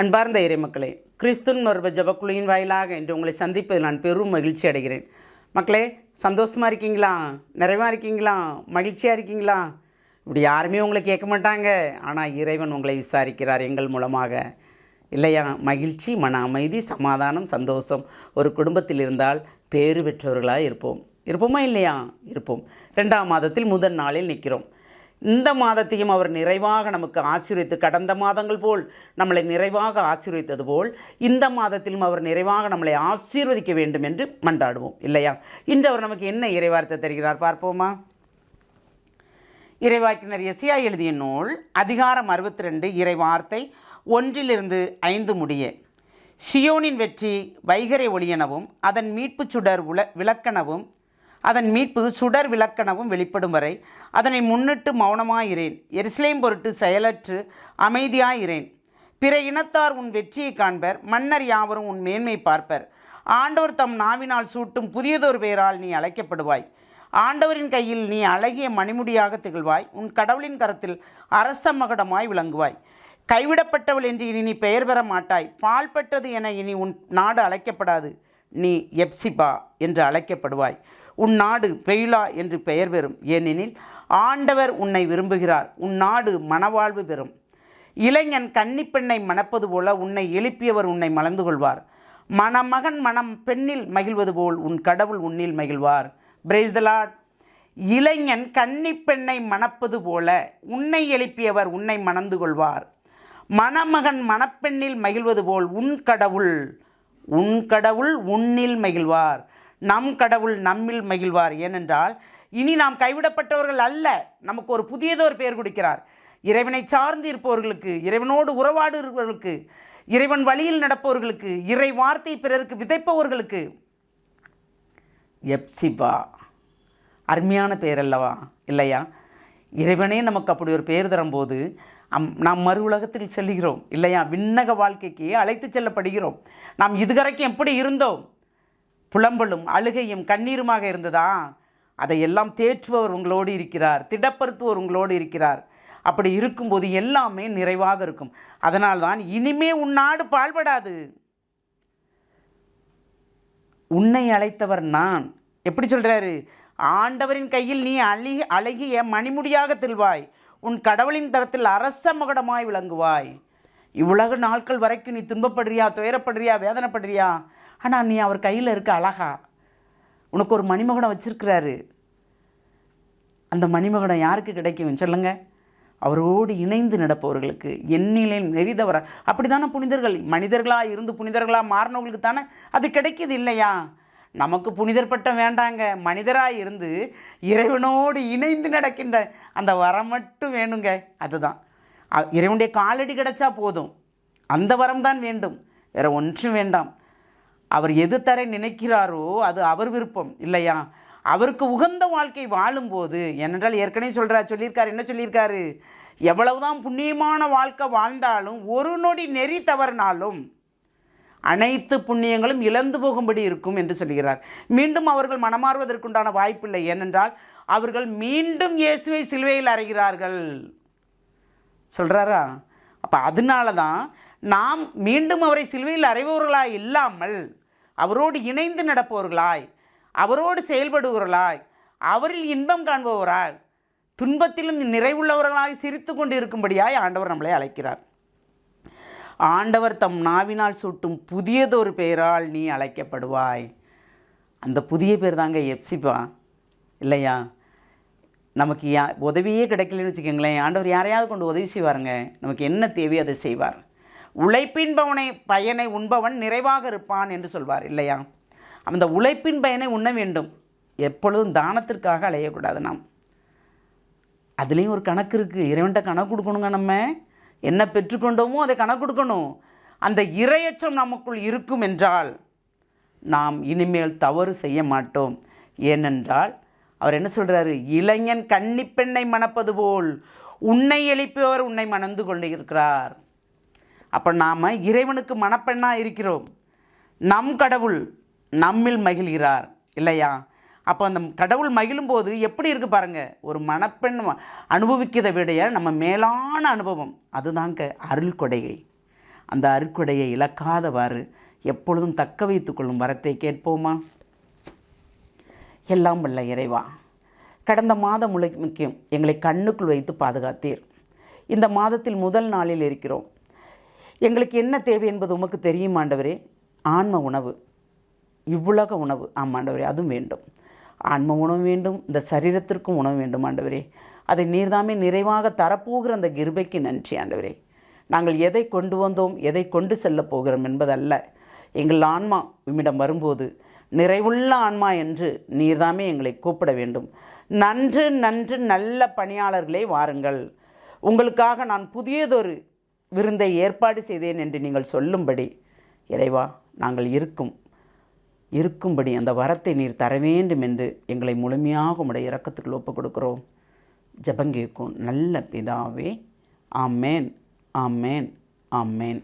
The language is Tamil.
அன்பார்ந்த இறைமக்களே, கிறிஸ்துவின் மறுப ஜபக்குழுவின் வாயிலாக இன்று உங்களை சந்திப்பதில் நான் பெரும் மகிழ்ச்சி அடைகிறேன். மக்களே, சந்தோஷமாக இருக்கீங்களா? நிறைவாக இருக்கீங்களா? மகிழ்ச்சியாக இருக்கீங்களா? இப்படி யாருமே உங்களை கேட்க மாட்டாங்க. ஆனால் இறைவன் உங்களை விசாரிக்கிறார் எங்கள் மூலமாக, இல்லையா? மகிழ்ச்சி, மன அமைதி, சமாதானம், சந்தோஷம் ஒரு குடும்பத்தில் இருந்தால் பேறு பெற்றவர்களாக இருப்போமா இல்லையா? இருப்போம். 2ஆம் மாதத்தில் முதல் நாளில் நிற்கிறோம். இந்த மாதத்தையும் அவர் நிறைவாக நமக்கு ஆசீர்வதித்து, கடந்த மாதங்கள் போல் நம்மளை நிறைவாக ஆசீர்வதித்தது போல் இந்த மாதத்திலும் அவர் நிறைவாக நம்மளை ஆசீர்வதிக்க வேண்டும் என்று மன்றாடுவோம், இல்லையா? இன்று அவர் நமக்கு என்ன இறைவார்த்தை தருகிறார் பார்ப்போமா? இறைவாக்கினர் எசியா எழுதிய நூல் அதிகாரம் 62 இறைவார்த்தை 1-5 முடிய. சியோனின் வெற்றி வைகரை ஒளியெனவும் அதன் மீட்பு சுடர் விளக்கெனவும் வெளிப்படும் வரை அதனை முன்னிட்டு மௌனமாயிரேன். எருசலேம் பொருட்டு செயலற்று அமைதியாயிரேன். பிற இனத்தார் உன் வெற்றியை காண்பர், மன்னர் யாவரும் உன் மேன்மை பார்ப்பர். ஆண்டவர் தம் நாவினால் சூட்டும் புதியதொரு பெயரால் நீ அழைக்கப்படுவாய். ஆண்டவரின் கையில் நீ அழகிய மணிமுடியாக திகழ்வாய். உன் கடவுளின் கரத்தில் அரச மகுடமாய் விளங்குவாய். கைவிடப்பட்டவள் என்று இனி நீ பெயர் பெற மாட்டாய். பால் பெற்றது என இனி உன் நாடு அழைக்கப்படாது. நீ எப்சிபா என்று அழைக்கப்படுவாய். உன் நாடு பெயிலா என்று பெயர் பெறும். ஏனெனில் ஆண்டவர் உன்னை விரும்புகிறார். உன் நாடு மனவாழ்வு பெறும். இளைஞன் கன்னிப்பெண்ணை மணப்பது போல உன்னை எழுப்பியவர் உன்னை மணந்து கொள்வார். மணமகன் பெண்ணில் மகிழ்வது போல் உன் கடவுள் உன்னில் மகிழ்வார். Praise the Lord. இளைஞன் கன்னிப்பெண்ணை மணப்பது போல உன்னை எழுப்பியவர் உன்னை மணந்து கொள்வார். மணமகன் மணப்பெண்ணில் மகிழ்வது போல் உன் கடவுள் உன்னில் மகிழ்வார். நம் கடவுள் நம்மில் மகிழ்வார். ஏனென்றால் இனி நாம் கைவிடப்பட்டவர்கள் அல்ல. நமக்கு ஒரு புதியதொரு பெயர் கொடுக்கிறார். இறைவனை சார்ந்து இருப்பவர்களுக்கு, இறைவனோடு உறவாடுபவர்களுக்கு, இறைவன் வழியில் நடப்பவர்களுக்கு, இறை வார்த்தை பிறருக்கு விதைப்பவர்களுக்கு எப்சிபா. அருமையான பெயர் அல்லவா, இல்லையா? இறைவனே நமக்கு அப்படி ஒரு பெயர் தரும்போது நாம் மறு உலகத்தில் செல்கிறோம், இல்லையா? விண்ணக வாழ்க்கைக்கு அழைத்து செல்லப்படுகிறோம். நாம் இதுவரைக்கும் எப்படி இருந்தோம்? புலம்பலும் அழுகையும் கண்ணீருமாக இருந்ததா? அதையெல்லாம் தேற்றுபவர் உங்களோடு இருக்கிறார். திடப்படுத்துவோர் உங்களோடு இருக்கிறார். அப்படி இருக்கும்போது எல்லாமே நிறைவாக இருக்கும். அதனால்தான் இனிமே உன் நாடு பாழ்படாது. உன்னை அழைத்தவர் நான். எப்படி சொல்கிறாரு? ஆண்டவரின் கையில் நீ அழகிய மணிமுடியாக தில்வாய். உன் கடவுளின் தரத்தில் அரச மகுடமாய் விளங்குவாய். இவ்வுலக நாட்கள் வரைக்கும் நீ துன்பப்படுறியா, துயரப்படுறியா, வேதனைப்படுறியா? ஆனால் நீ அவர் கையில் இருக்க அழகா. உனக்கு ஒரு மணிமகுடம் வச்சிருக்கிறாரு. அந்த மணிமகுடம் யாருக்கு கிடைக்கும் சொல்லுங்க? அவரோடு இணைந்து நடப்பவர்களுக்கு, எண்ணிலே நெறிதவர. அப்படி தானே புனிதர்கள், மனிதர்களாக இருந்து புனிதர்களாக மாறினவங்களுக்கு தானே அது கிடைக்கிது, இல்லையா? நமக்கு புனிதர் பட்டம் வேண்டாங்க. மனிதராக இருந்து இறைவனோடு இணைந்து நடக்கின்ற அந்த வரம் மட்டும் வேணுங்க. அதுதான் இறைவனுடைய காலடி கிடைச்சா போதும். அந்த வரம் தான் வேண்டும், வேறு ஒன்றும் வேண்டாம். அவர் எது தர நினைக்கிறாரோ அது அவர் விருப்பம், இல்லையா? அவருக்கு உகந்த வாழ்க்கை வாழும்போது, ஏனென்றால் ஏற்கனவே சொல்லியிருக்காரு. என்ன சொல்லியிருக்காரு? எவ்வளவுதான் புண்ணியமான வாழ்க்கை வாழ்ந்தாலும் ஒரு நொடி நெறி தவறினாலும் அனைத்து புண்ணியங்களும் இழந்து போகும்படி இருக்கும் என்று சொல்கிறார். மீண்டும் அவர்கள் மனமாறுவதற்குண்டான வாய்ப்பில்லை. ஏனென்றால் அவர்கள் மீண்டும் இயேசுவை சிலுவையில் அறைகிறார்கள் சொல்கிறாரா? அப்போ அதனால தான் நாம் மீண்டும் அவரை சிலுவையில் அறைபவர்களாய் இல்லாமல் அவரோடு இணைந்து நடப்பவர்களாய், அவரோடு செயல்படுபவர்களாய், அவரில் இன்பம் காண்பவராய், துன்பத்திலும் நிறைவுள்ளவர்களாய் சிரித்து கொண்டு இருக்கும்படியாய் ஆண்டவர் நம்மளை அழைக்கிறார். ஆண்டவர் தம் நாவினால் சூட்டும் புதியதொரு பெயரால் நீ அழைக்கப்படுவாய். அந்த புதிய பேர் தாங்க எப்சிபா, இல்லையா? நமக்கு உதவியே கிடைக்கலன்னு வச்சுக்கோங்களேன், ஆண்டவர் யாரையாவது கொண்டு உதவி செய்வாருங்க. நமக்கு என்ன தேவையோ அதை செய்வார். உழைப்பின் பயனை உண்பவன் நிறைவாக இருப்பான் என்று சொல்வார், இல்லையா? அந்த உழைப்பின் பயனை உண்ண வேண்டும். எப்பொழுதும் தானத்திற்காக அலையக்கூடாது. நாம் அதுலேயும் ஒரு கணக்கு இருக்குது. இறைவன்கிட்ட கணக்கு கொடுக்கணுங்க. நம்ம என்ன பெற்றுக்கொண்டோமோ அதை கணக்கு கொடுக்கணும். அந்த இறையச்சம் நமக்குள் இருக்கும் என்றால் நாம் இனிமேல் தவறு செய்ய மாட்டோம். ஏனென்றால் அவர் என்ன சொல்கிறாரு? இளைஞன் கன்னிப்பெண்ணை மணப்பது போல் உன்னை எழுப்பியவர் உன்னை மணந்து கொண்டு இருக்கிறார். அப்போ நாம் இறைவனுக்கு மணப்பெண்ணாக இருக்கிறோம். நம் கடவுள் நம்மில் மகிழ்கிறார், இல்லையா? அப்போ அந்த கடவுள் மகிழும்போது எப்படி இருக்குது பாருங்கள். ஒரு மணப்பெண் அனுபவிக்கிறதை விட நம்ம மேலான அனுபவம் அதுதாங்க அருள் கொடைகை. அந்த அருட்கொடையை இழக்காதவாறு எப்பொழுதும் தக்க வைத்துக் கொள்ளும் வரத்தை கேட்போமா? எல்லாம் வல்ல இறைவா, கடந்த மாதம் முழுமைக்கும் எங்களை கண்ணுக்குள் வைத்து பாதுகாத்தீர். இந்த மாதத்தில் முதல் நாளில் இருக்கிறோம். எங்களுக்கு என்ன தேவை என்பது உமக்கு தெரியும் ஆண்டவரே. ஆன்ம உணவு, இவ்வுலக உணவு, ஆண்டவரே, அதுவும் வேண்டும். ஆன்ம உணவு வேண்டும், இந்த சரீரத்திற்கும் உணவு வேண்டும் ஆண்டவரே. அதை நீர்தாமே நிறைவாக தரப்போகிற அந்த கிருபைக்கு நன்றி ஆண்டவரே. நாங்கள் எதை கொண்டு வந்தோம், எதை கொண்டு செல்லப் போகிறோம் என்பதல்ல. எங்கள் ஆன்மா உம்மிடம் வரும்போது நிறைவுள்ள ஆன்மா என்று நீர்தாமே எங்களை கூப்பிட வேண்டும். நன்று நன்று நல்ல பணியாளர்களே வாருங்கள், உங்களுக்காக நான் புதியதொரு விருந்தை ஏற்பாடு செய்தேன் என்று நீங்கள் சொல்லும்படி இறைவா, நாங்கள் இருக்கும்படி அந்த வரத்தை நீர் தர வேண்டும் என்று எங்களை முழுமையாக உம்முடைய இரக்கத்துக்குள் ஒப்புக் கொடுக்கிறோம். ஜெபங்கேக்கும் நல்ல பிதாவே. ஆமேன், ஆமேன், ஆமேன்.